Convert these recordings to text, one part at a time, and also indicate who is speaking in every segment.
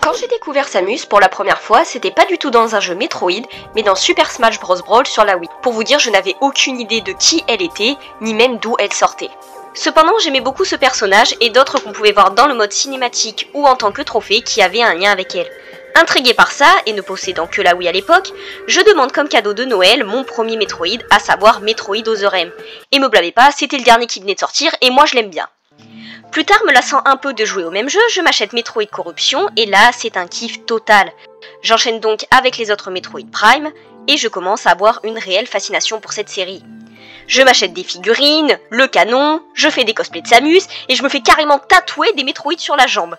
Speaker 1: Quand j'ai découvert Samus pour la première fois, c'était pas du tout dans un jeu Metroid, mais dans Super Smash Bros Brawl sur la Wii. Pour vous dire, je n'avais aucune idée de qui elle était, ni même d'où elle sortait. Cependant, j'aimais beaucoup ce personnage et d'autres qu'on pouvait voir dans le mode cinématique ou en tant que trophée qui avaient un lien avec elle. Intrigué par ça, et ne possédant que la Wii à l'époque, je demande comme cadeau de Noël mon premier Metroid, à savoir Metroid Other M. Et me blâmez pas, c'était le dernier qui venait de sortir et moi je l'aime bien. Plus tard, me lassant un peu de jouer au même jeu, je m'achète Metroid Corruption et là, c'est un kiff total. J'enchaîne donc avec les autres Metroid Prime et je commence à avoir une réelle fascination pour cette série. Je m'achète des figurines, le canon, je fais des cosplays de Samus et je me fais carrément tatouer des Metroid sur la jambe.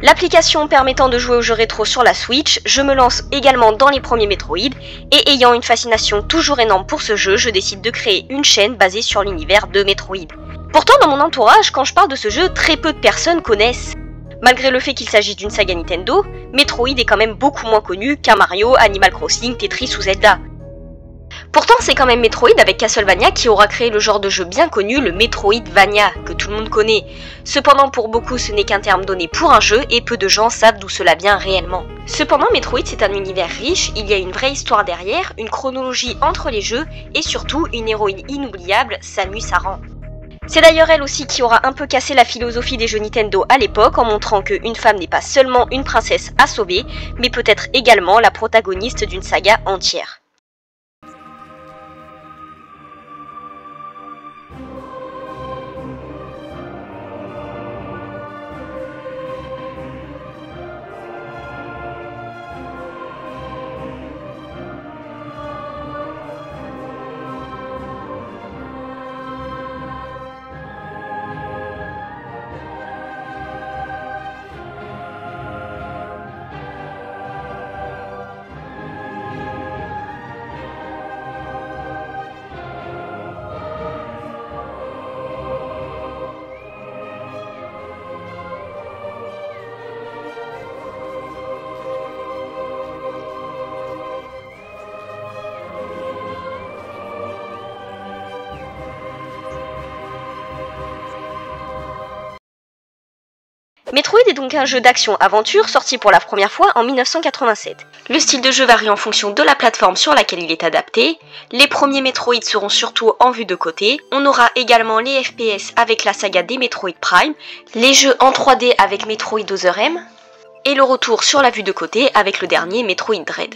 Speaker 1: L'application permettant de jouer aux jeux rétro sur la Switch, je me lance également dans les premiers Metroid et ayant une fascination toujours énorme pour ce jeu, je décide de créer une chaîne basée sur l'univers de Metroid. Pourtant, dans mon entourage, quand je parle de ce jeu, très peu de personnes connaissent. Malgré le fait qu'il s'agisse d'une saga Nintendo, Metroid est quand même beaucoup moins connu qu'un Mario, Animal Crossing, Tetris ou Zelda. Pourtant, c'est quand même Metroid avec Castlevania qui aura créé le genre de jeu bien connu, le Metroidvania, que tout le monde connaît. Cependant, pour beaucoup, ce n'est qu'un terme donné pour un jeu et peu de gens savent d'où cela vient réellement. Cependant, Metroid, c'est un univers riche, il y a une vraie histoire derrière, une chronologie entre les jeux et surtout une héroïne inoubliable, Samus Aran. C'est d'ailleurs elle aussi qui aura un peu cassé la philosophie des jeux Nintendo à l'époque en montrant qu'une femme n'est pas seulement une princesse à sauver, mais peut être également la protagoniste d'une saga entière. Metroid est donc un jeu d'action-aventure sorti pour la première fois en 1987. Le style de jeu varie en fonction de la plateforme sur laquelle il est adapté. Les premiers Metroid seront surtout en vue de côté. On aura également les FPS avec la saga des Metroid Prime, les jeux en 3D avec Metroid Other M, et le retour sur la vue de côté avec le dernier Metroid Dread.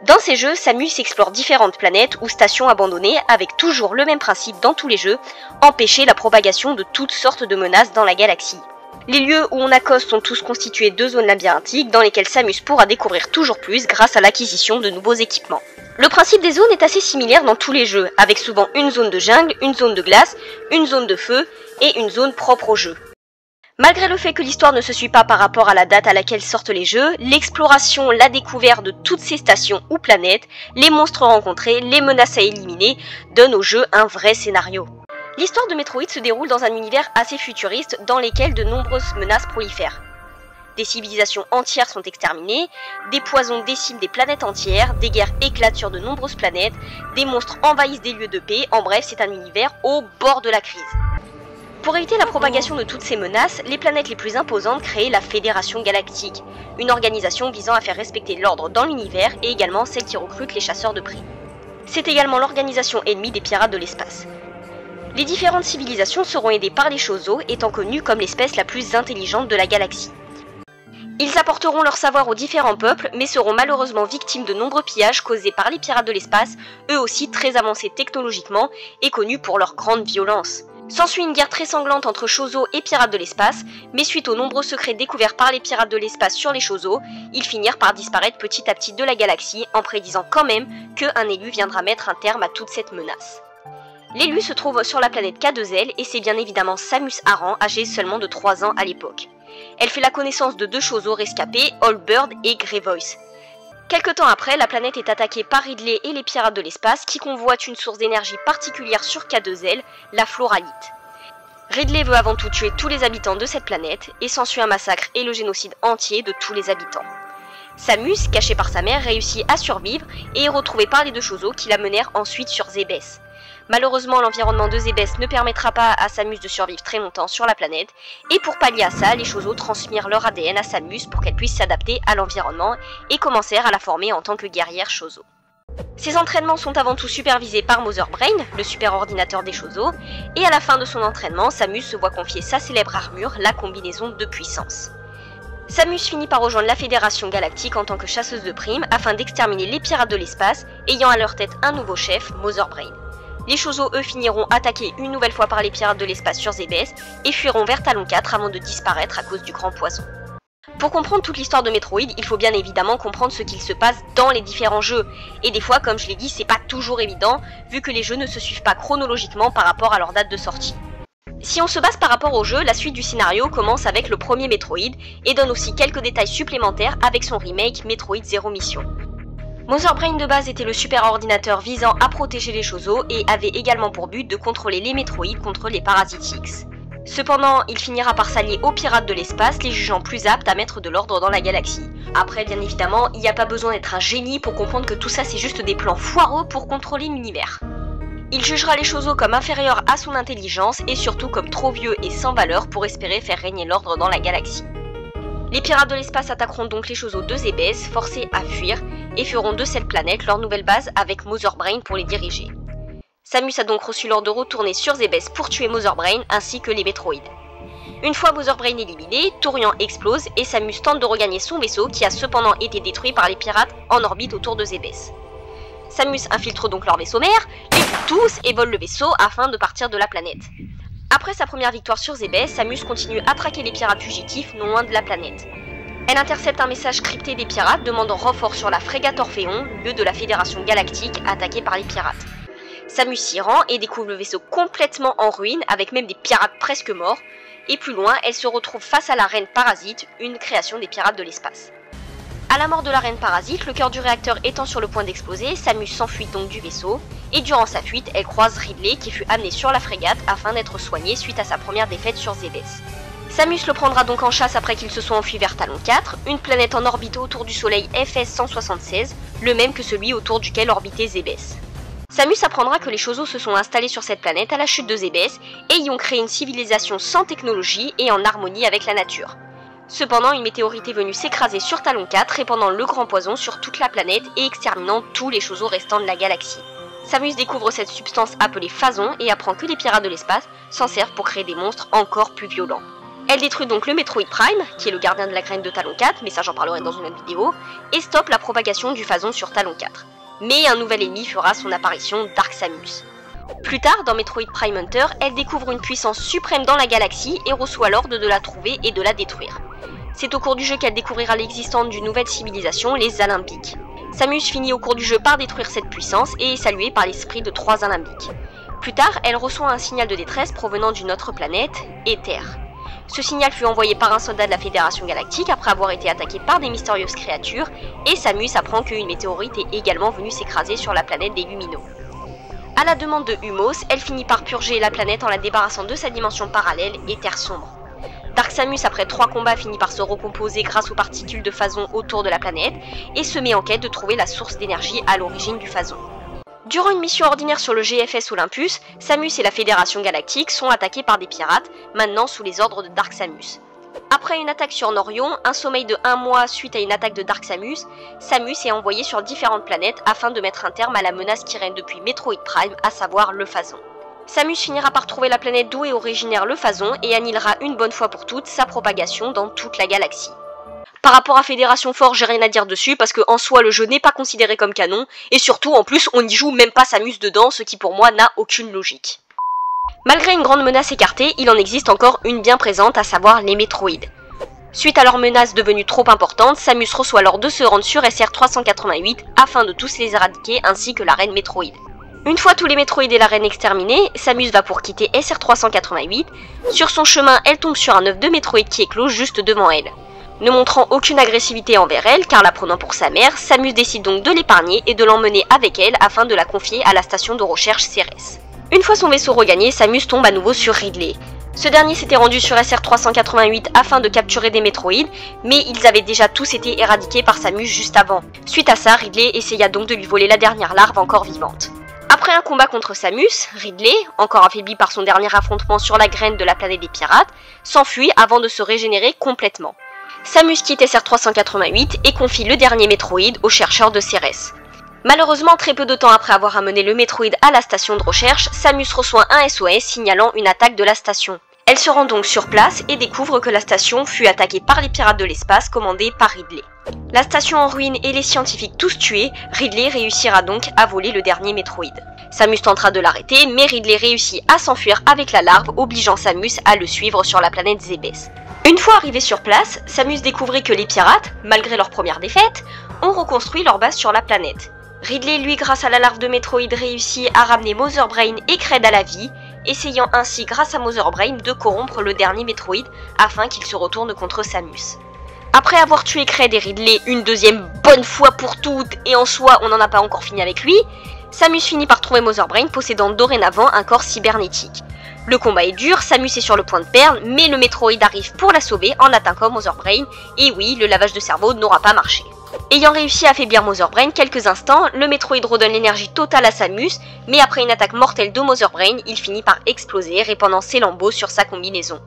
Speaker 1: Dans ces jeux, Samus explore différentes planètes ou stations abandonnées avec toujours le même principe dans tous les jeux, empêcher la propagation de toutes sortes de menaces dans la galaxie. Les lieux où on accoste sont tous constitués de zones labyrinthiques dans lesquelles Samus pourra découvrir toujours plus grâce à l'acquisition de nouveaux équipements. Le principe des zones est assez similaire dans tous les jeux, avec souvent une zone de jungle, une zone de glace, une zone de feu et une zone propre au jeu. Malgré le fait que l'histoire ne se suit pas par rapport à la date à laquelle sortent les jeux, l'exploration, la découverte de toutes ces stations ou planètes, les monstres rencontrés, les menaces à éliminer, donnent au jeu un vrai scénario. L'histoire de Metroid se déroule dans un univers assez futuriste dans lequel de nombreuses menaces prolifèrent. Des civilisations entières sont exterminées, des poisons déciment des planètes entières, des guerres éclatent sur de nombreuses planètes, des monstres envahissent des lieux de paix, en bref, c'est un univers au bord de la crise. Pour éviter la propagation de toutes ces menaces, les planètes les plus imposantes créent la Fédération Galactique, une organisation visant à faire respecter l'ordre dans l'univers et également celle qui recrute les chasseurs de prix. C'est également l'organisation ennemie des pirates de l'espace. Les différentes civilisations seront aidées par les Chozo, étant connues comme l'espèce la plus intelligente de la galaxie. Ils apporteront leur savoir aux différents peuples, mais seront malheureusement victimes de nombreux pillages causés par les pirates de l'espace, eux aussi très avancés technologiquement et connus pour leur grande violence. S'ensuit une guerre très sanglante entre Chozo et pirates de l'espace, mais suite aux nombreux secrets découverts par les pirates de l'espace sur les Chozo, ils finirent par disparaître petit à petit de la galaxie en prédisant quand même qu'un élu viendra mettre un terme à toute cette menace. L'élu se trouve sur la planète K2L et c'est bien évidemment Samus Aran, âgée seulement de 3 ans à l'époque. Elle fait la connaissance de deux Chozo rescapés, Allbird et Grey Voice. Quelque temps après, la planète est attaquée par Ridley et les pirates de l'espace qui convoitent une source d'énergie particulière sur K2L, la Floralite. Ridley veut avant tout tuer tous les habitants de cette planète et s'ensuit un massacre et le génocide entier de tous les habitants. Samus, cachée par sa mère, réussit à survivre et est retrouvée par les deux Chozo qui la menèrent ensuite sur Zébès. Malheureusement, l'environnement de Zébès ne permettra pas à Samus de survivre très longtemps sur la planète, et pour pallier à ça, les Chozo transmirent leur ADN à Samus pour qu'elle puisse s'adapter à l'environnement et commencèrent à la former en tant que guerrière Chozo. Ces entraînements sont avant tout supervisés par Mother Brain, le super ordinateur des Chozo, et à la fin de son entraînement, Samus se voit confier sa célèbre armure, la combinaison de puissance. Samus finit par rejoindre la Fédération Galactique en tant que chasseuse de primes afin d'exterminer les pirates de l'espace, ayant à leur tête un nouveau chef, Mother Brain. Les Chozo, eux, finiront attaqués une nouvelle fois par les pirates de l'espace sur Zébès et fuiront vers Talon 4 avant de disparaître à cause du grand poison. Pour comprendre toute l'histoire de Metroid, il faut bien évidemment comprendre ce qu'il se passe dans les différents jeux. Et des fois, comme je l'ai dit, c'est pas toujours évident, vu que les jeux ne se suivent pas chronologiquement par rapport à leur date de sortie. Si on se base par rapport au jeu, la suite du scénario commence avec le premier Metroid et donne aussi quelques détails supplémentaires avec son remake Metroid Zero Mission. Mother Brain de base était le super ordinateur visant à protéger les Chozo et avait également pour but de contrôler les Metroid contre les Parasites X. Cependant, il finira par s'allier aux pirates de l'espace, les jugeant plus aptes à mettre de l'ordre dans la galaxie. Après, bien évidemment, il n'y a pas besoin d'être un génie pour comprendre que tout ça c'est juste des plans foireux pour contrôler l'univers. Il jugera les Chozo comme inférieurs à son intelligence et surtout comme trop vieux et sans valeur pour espérer faire régner l'ordre dans la galaxie. Les pirates de l'espace attaqueront donc les Chozo de Zébès, forcés à fuir, et feront de cette planète leur nouvelle base avec Mother Brain pour les diriger. Samus a donc reçu l'ordre de retourner sur Zébès pour tuer Mother Brain ainsi que les Metroid. Une fois Mother Brain éliminé, Tourian explose et Samus tente de regagner son vaisseau qui a cependant été détruit par les pirates en orbite autour de Zébès. Samus infiltre donc leur vaisseau mère, les tue tous et vole le vaisseau afin de partir de la planète. Après sa première victoire sur Zébès, Samus continue à traquer les pirates fugitifs non loin de la planète. Elle intercepte un message crypté des pirates demandant renfort sur la frégate Orphéon, lieu de la Fédération Galactique attaquée par les pirates. Samus s'y rend et découvre le vaisseau complètement en ruine avec même des pirates presque morts, et plus loin, elle se retrouve face à la Reine Parasite, une création des pirates de l'espace. À la mort de la Reine Parasite, le cœur du réacteur étant sur le point d'exploser, Samus s'enfuit donc du vaisseau, et durant sa fuite, elle croise Ridley qui fut amené sur la frégate afin d'être soigné suite à sa première défaite sur Zébès. Samus le prendra donc en chasse après qu'ils se sont enfuis vers Talon 4, une planète en orbite autour du soleil FS-176, le même que celui autour duquel orbitait Zébès. Samus apprendra que les Chozo se sont installés sur cette planète à la chute de Zébès et y ont créé une civilisation sans technologie et en harmonie avec la nature. Cependant, une météorite est venue s'écraser sur Talon 4, répandant le grand poison sur toute la planète et exterminant tous les Chozo restants de la galaxie. Samus découvre cette substance appelée Phazon et apprend que les pirates de l'espace s'en servent pour créer des monstres encore plus violents. Elle détruit donc le Metroid Prime, qui est le gardien de la graine de Talon 4, mais ça j'en parlerai dans une autre vidéo, et stoppe la propagation du Phazon sur Talon 4. Mais un nouvel ennemi fera son apparition, Dark Samus. Plus tard, dans Metroid Prime Hunter, elle découvre une puissance suprême dans la galaxie et reçoit l'ordre de la trouver et de la détruire. C'est au cours du jeu qu'elle découvrira l'existence d'une nouvelle civilisation, les Alimbiques. Samus finit au cours du jeu par détruire cette puissance et est saluée par l'esprit de 3 Alimbiques. Plus tard, elle reçoit un signal de détresse provenant d'une autre planète, Aether. Ce signal fut envoyé par un soldat de la Fédération Galactique après avoir été attaqué par des mystérieuses créatures, et Samus apprend qu'une météorite est également venue s'écraser sur la planète des Luminos. À la demande de Humos, elle finit par purger la planète en la débarrassant de sa dimension parallèle et Terre sombre. Dark Samus, après 3 combats, finit par se recomposer grâce aux particules de Phazon autour de la planète, et se met en quête de trouver la source d'énergie à l'origine du Phazon. Durant une mission ordinaire sur le GFS Olympus, Samus et la Fédération Galactique sont attaqués par des pirates, maintenant sous les ordres de Dark Samus. Après une attaque sur Norion, un sommeil de 1 mois suite à une attaque de Dark Samus, Samus est envoyée sur différentes planètes afin de mettre un terme à la menace qui règne depuis Metroid Prime, à savoir le Phazon. Samus finira par trouver la planète d'où est originaire le Phazon et annihilera une bonne fois pour toutes sa propagation dans toute la galaxie. Par rapport à Fédération Force, j'ai rien à dire dessus parce que en soi le jeu n'est pas considéré comme canon et surtout en plus on n'y joue même pas Samus dedans, ce qui pour moi n'a aucune logique. Malgré une grande menace écartée, il en existe encore une bien présente, à savoir les Metroid. Suite à leur menace devenue trop importante, Samus reçoit l'ordre de se rendre sur SR388 afin de tous les éradiquer ainsi que la reine Metroid. Une fois tous les Metroid et la reine exterminés, Samus va pour quitter SR388. Sur son chemin, elle tombe sur un œuf de Metroid qui éclose juste devant elle. Ne montrant aucune agressivité envers elle, car la prenant pour sa mère, Samus décide donc de l'épargner et de l'emmener avec elle afin de la confier à la station de recherche Ceres. Une fois son vaisseau regagné, Samus tombe à nouveau sur Ridley. Ce dernier s'était rendu sur SR388 afin de capturer des Metroid, mais ils avaient déjà tous été éradiqués par Samus juste avant. Suite à ça, Ridley essaya donc de lui voler la dernière larve encore vivante. Après un combat contre Samus, Ridley, encore affaibli par son dernier affrontement sur la graine de la planète des pirates, s'enfuit avant de se régénérer complètement. Samus quitte SR388 et confie le dernier Metroid aux chercheurs de Cérès. Malheureusement, très peu de temps après avoir amené le Metroid à la station de recherche, Samus reçoit un SOS signalant une attaque de la station. Elle se rend donc sur place et découvre que la station fut attaquée par les pirates de l'espace commandés par Ridley. La station en ruine et les scientifiques tous tués, Ridley réussira donc à voler le dernier Metroid. Samus tentera de l'arrêter, mais Ridley réussit à s'enfuir avec la larve, obligeant Samus à le suivre sur la planète Zébès. Une fois arrivé sur place, Samus découvrit que les pirates, malgré leur première défaite, ont reconstruit leur base sur la planète. Ridley, lui, grâce à la larve de Metroid, réussit à ramener Mother Brain et Cred à la vie, essayant ainsi, grâce à Mother Brain, de corrompre le dernier Metroid afin qu'il se retourne contre Samus. Après avoir tué Cred et Ridley une deuxième bonne fois pour toutes, et en soi on n'en a pas encore fini avec lui, Samus finit par trouver Mother Brain possédant dorénavant un corps cybernétique. Le combat est dur, Samus est sur le point de perdre, mais le Metroid arrive pour la sauver en attaquant Mother Brain, et oui, le lavage de cerveau n'aura pas marché. Ayant réussi à affaiblir Mother Brain quelques instants, le Metroid redonne l'énergie totale à Samus, mais après une attaque mortelle de Mother Brain, il finit par exploser, répandant ses lambeaux sur sa combinaison.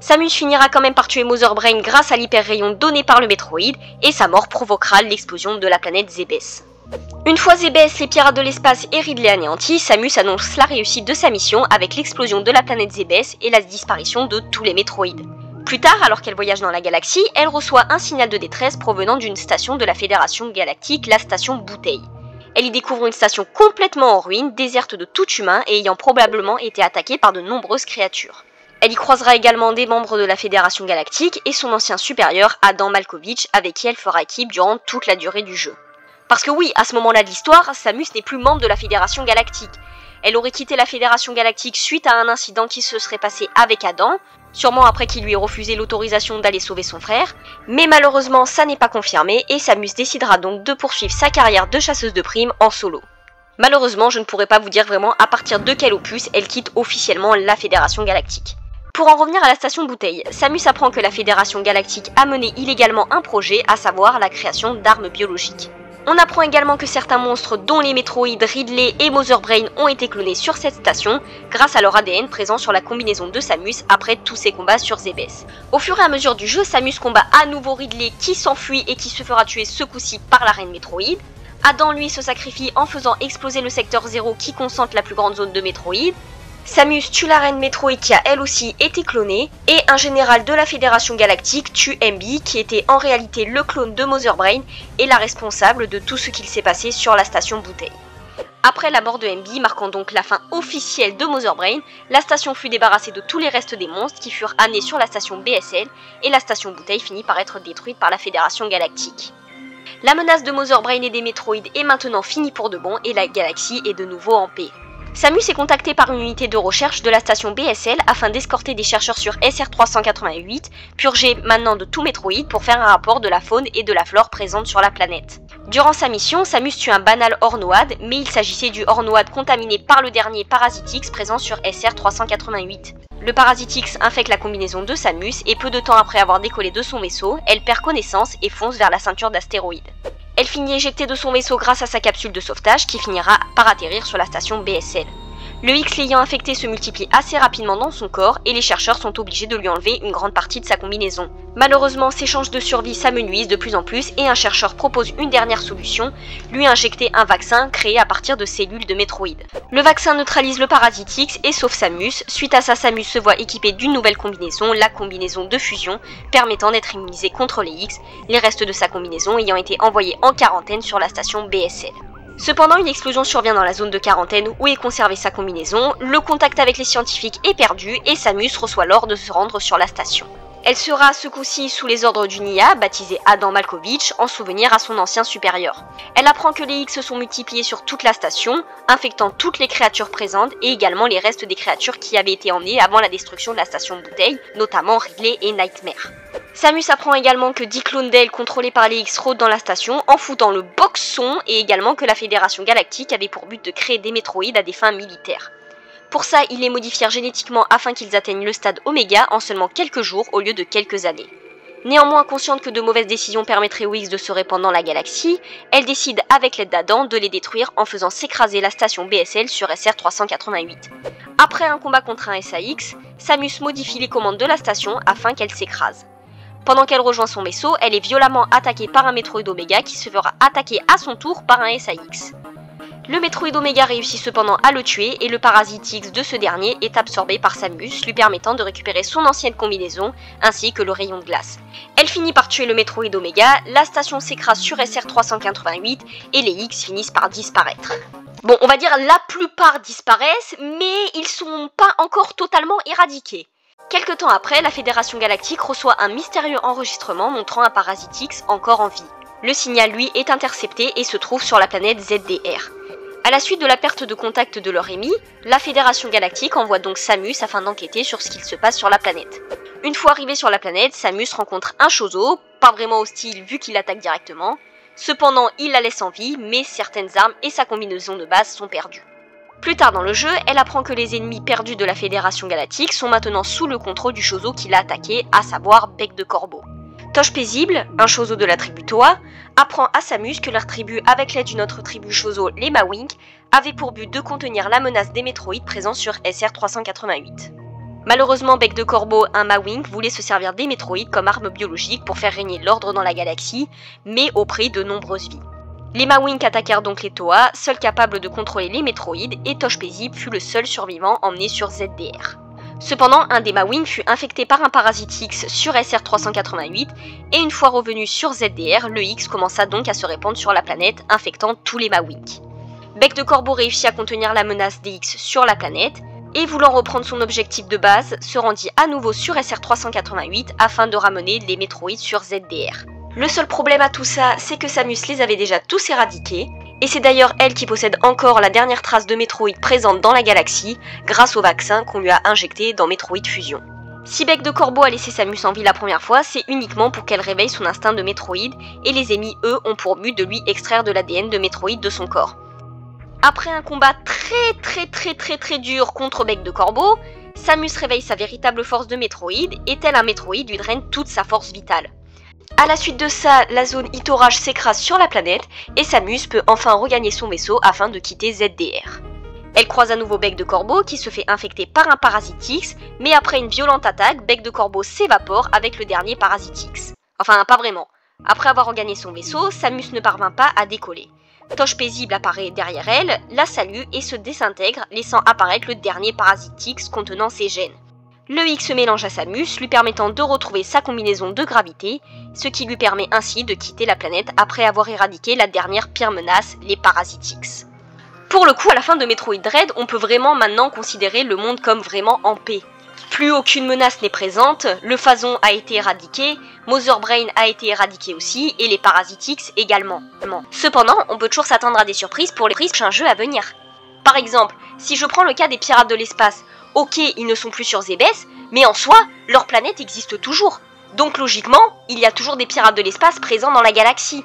Speaker 1: Samus finira quand même par tuer Mother Brain grâce à l'hyper-rayon donné par le Metroid, et sa mort provoquera l'explosion de la planète Zébès. Une fois Zébès, les pirates de l'espace et Ridley anéantis, Samus annonce la réussite de sa mission avec l'explosion de la planète Zébès et la disparition de tous les Metroids. Plus tard, alors qu'elle voyage dans la galaxie, elle reçoit un signal de détresse provenant d'une station de la Fédération Galactique, la station Bouteille. Elle y découvre une station complètement en ruine, déserte de tout humain et ayant probablement été attaquée par de nombreuses créatures. Elle y croisera également des membres de la Fédération Galactique et son ancien supérieur Adam Malkovich, avec qui elle fera équipe durant toute la durée du jeu. Parce que oui, à ce moment-là de l'histoire, Samus n'est plus membre de la Fédération Galactique. Elle aurait quitté la Fédération Galactique suite à un incident qui se serait passé avec Adam, sûrement après qu'il lui ait refusé l'autorisation d'aller sauver son frère, mais malheureusement ça n'est pas confirmé et Samus décidera donc de poursuivre sa carrière de chasseuse de primes en solo. Malheureusement, je ne pourrais pas vous dire vraiment à partir de quel opus elle quitte officiellement la Fédération Galactique. Pour en revenir à la station Bouteille, Samus apprend que la Fédération Galactique a mené illégalement un projet, à savoir la création d'armes biologiques. On apprend également que certains monstres, dont les Metroid, Ridley et Mother Brain, ont été clonés sur cette station grâce à leur ADN présent sur la combinaison de Samus après tous ses combats sur Zébès. Au fur et à mesure du jeu, Samus combat à nouveau Ridley qui s'enfuit et qui se fera tuer ce coup-ci par la reine Metroid. Adam lui se sacrifie en faisant exploser le secteur 0 qui concentre la plus grande zone de Metroid. Samus tue la reine Metroid qui a elle aussi été clonée, et un général de la Fédération Galactique tue MB qui était en réalité le clone de Mother Brain et la responsable de tout ce qu'il s'est passé sur la station Bouteille. Après la mort de MB, marquant donc la fin officielle de Mother Brain, la station fut débarrassée de tous les restes des monstres qui furent amenés sur la station BSL, et la station Bouteille finit par être détruite par la Fédération Galactique. La menace de Mother Brain et des Metroid est maintenant finie pour de bon et la galaxie est de nouveau en paix. Samus est contactée par une unité de recherche de la station BSL afin d'escorter des chercheurs sur SR388, purgés maintenant de tout Metroid pour faire un rapport de la faune et de la flore présente sur la planète. Durant sa mission, Samus tue un banal Ornoad, mais il s'agissait du Ornoad contaminé par le dernier Parasitix présent sur SR388. Le Parasitix infecte la combinaison de Samus et peu de temps après avoir décollé de son vaisseau, elle perd connaissance et fonce vers la ceinture d'astéroïdes. Elle finit éjectée de son vaisseau grâce à sa capsule de sauvetage qui finira par atterrir sur la station BSL. Le X l'ayant infecté se multiplie assez rapidement dans son corps et les chercheurs sont obligés de lui enlever une grande partie de sa combinaison. Malheureusement, ses chances de survie s'amenuisent de plus en plus et un chercheur propose une dernière solution, lui injecter un vaccin créé à partir de cellules de Metroid. Le vaccin neutralise le Parasitix et sauve Samus. Suite à ça, Samus se voit équipée d'une nouvelle combinaison, la combinaison de fusion, permettant d'être immunisée contre les X, les restes de sa combinaison ayant été envoyés en quarantaine sur la station BSL. Cependant, une explosion survient dans la zone de quarantaine où est conservée sa combinaison, le contact avec les scientifiques est perdu et Samus reçoit l'ordre de se rendre sur la station. Elle sera ce coup-ci sous les ordres d'une IA, baptisée Adam Malkovich, en souvenir à son ancien supérieur. Elle apprend que les X se sont multipliés sur toute la station, infectant toutes les créatures présentes et également les restes des créatures qui avaient été emmenées avant la destruction de la station Bouteille, notamment Ridley et Nightmare. Samus apprend également que 10 clones d'elle contrôlés par les X rôdent dans la station en foutant le boxon et également que la Fédération Galactique avait pour but de créer des Metroïdes à des fins militaires. Pour ça, ils les modifièrent génétiquement afin qu'ils atteignent le stade Oméga en seulement quelques jours au lieu de quelques années. Néanmoins, consciente que de mauvaises décisions permettraient aux X de se répandre dans la galaxie, elle décide avec l'aide d'Adam de les détruire en faisant s'écraser la station BSL sur SR-388. Après un combat contre un SAX, Samus modifie les commandes de la station afin qu'elle s'écrase. Pendant qu'elle rejoint son vaisseau, elle est violemment attaquée par un Metroid Omega qui se fera attaquer à son tour par un SAX. Le Metroid Omega réussit cependant à le tuer et le parasite X de ce dernier est absorbé par Samus, lui permettant de récupérer son ancienne combinaison ainsi que le rayon de glace. Elle finit par tuer le Metroid Omega, la station s'écrase sur SR-388 et les X finissent par disparaître. Bon, on va dire la plupart disparaissent, mais ils sont pas encore totalement éradiqués. Quelque temps après, la Fédération Galactique reçoit un mystérieux enregistrement montrant un parasite X encore en vie. Le signal, lui, est intercepté et se trouve sur la planète ZDR. À la suite de la perte de contact de leur ennemi, la Fédération Galactique envoie donc Samus afin d'enquêter sur ce qu'il se passe sur la planète. Une fois arrivé sur la planète, Samus rencontre un Chozo, pas vraiment hostile vu qu'il l'attaque directement. Cependant, il la laisse en vie, mais certaines armes et sa combinaison de base sont perdues. Plus tard dans le jeu, elle apprend que les ennemis perdus de la Fédération Galactique sont maintenant sous le contrôle du Chozo qui l'a attaqué, à savoir Bec de Corbeau. Toche Paisible, un Chozo de la tribu Toa, apprend à Samus que leur tribu, avec l'aide d'une autre tribu Chozo, les Mawink, avait pour but de contenir la menace des métroïdes présents sur SR-388. Malheureusement, Bec de Corbeau, un Mawink, voulait se servir des métroïdes comme arme biologique pour faire régner l'ordre dans la galaxie, mais au prix de nombreuses vies. Les Mawink attaquèrent donc les Toa, seuls capables de contrôler les métroïdes, et Toche Paisible fut le seul survivant emmené sur ZDR. Cependant, un des Mawink fut infecté par un parasite X sur SR-388, et une fois revenu sur ZDR, le X commença donc à se répandre sur la planète, infectant tous les Mawink. Bec de Corbeau réussit à contenir la menace des X sur la planète, et voulant reprendre son objectif de base, se rendit à nouveau sur SR-388 afin de ramener les métroïdes sur ZDR. Le seul problème à tout ça, c'est que Samus les avait déjà tous éradiqués, et c'est d'ailleurs elle qui possède encore la dernière trace de Metroid présente dans la galaxie, grâce au vaccin qu'on lui a injecté dans Metroid Fusion. Si Bec de Corbeau a laissé Samus en vie la première fois, c'est uniquement pour qu'elle réveille son instinct de Metroid, et les ennemis, eux, ont pour but de lui extraire de l'ADN de Metroid de son corps. Après un combat très dur contre Bec de Corbeau, Samus réveille sa véritable force de Metroid, et tel un Metroid lui draine toute sa force vitale. A la suite de ça, la zone Itorage s'écrase sur la planète et Samus peut enfin regagner son vaisseau afin de quitter ZDR. Elle croise à nouveau Bec de Corbeau qui se fait infecter par un parasite X, mais après une violente attaque, Bec de Corbeau s'évapore avec le dernier parasite X. Enfin, pas vraiment. Après avoir regagné son vaisseau, Samus ne parvint pas à décoller. Toche Paisible apparaît derrière elle, la salue et se désintègre, laissant apparaître le dernier parasite X contenant ses gènes. Le X se mélange à Samus, lui permettant de retrouver sa combinaison de gravité, ce qui lui permet ainsi de quitter la planète après avoir éradiqué la dernière pire menace, les parasites X. Pour le coup, à la fin de Metroid Dread, on peut vraiment maintenant considérer le monde comme vraiment en paix. Plus aucune menace n'est présente, le Phazon a été éradiqué, Mother Brain a été éradiqué aussi, et les parasites X également. Cependant, on peut toujours s'attendre à des surprises pour les prochains jeux à venir. Par exemple, si je prends le cas des pirates de l'espace, ok, ils ne sont plus sur Zébès, mais en soi, leur planète existe toujours. Donc logiquement, il y a toujours des pirates de l'espace présents dans la galaxie.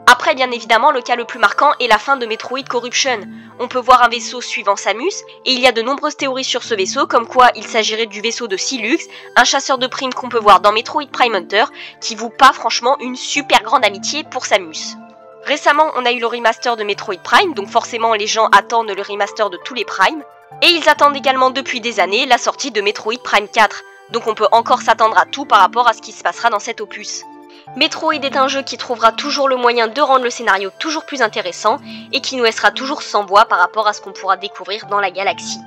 Speaker 1: Après, bien évidemment, le cas le plus marquant est la fin de Metroid Corruption. On peut voir un vaisseau suivant Samus, et il y a de nombreuses théories sur ce vaisseau, comme quoi il s'agirait du vaisseau de Silux, un chasseur de primes qu'on peut voir dans Metroid Prime Hunter, qui voue pas franchement une super grande amitié pour Samus. Récemment, on a eu le remaster de Metroid Prime, donc forcément les gens attendent le remaster de tous les Primes. Et ils attendent également depuis des années la sortie de Metroid Prime 4, donc on peut encore s'attendre à tout par rapport à ce qui se passera dans cet opus. Metroid est un jeu qui trouvera toujours le moyen de rendre le scénario toujours plus intéressant et qui nous laissera toujours sans voix par rapport à ce qu'on pourra découvrir dans la galaxie.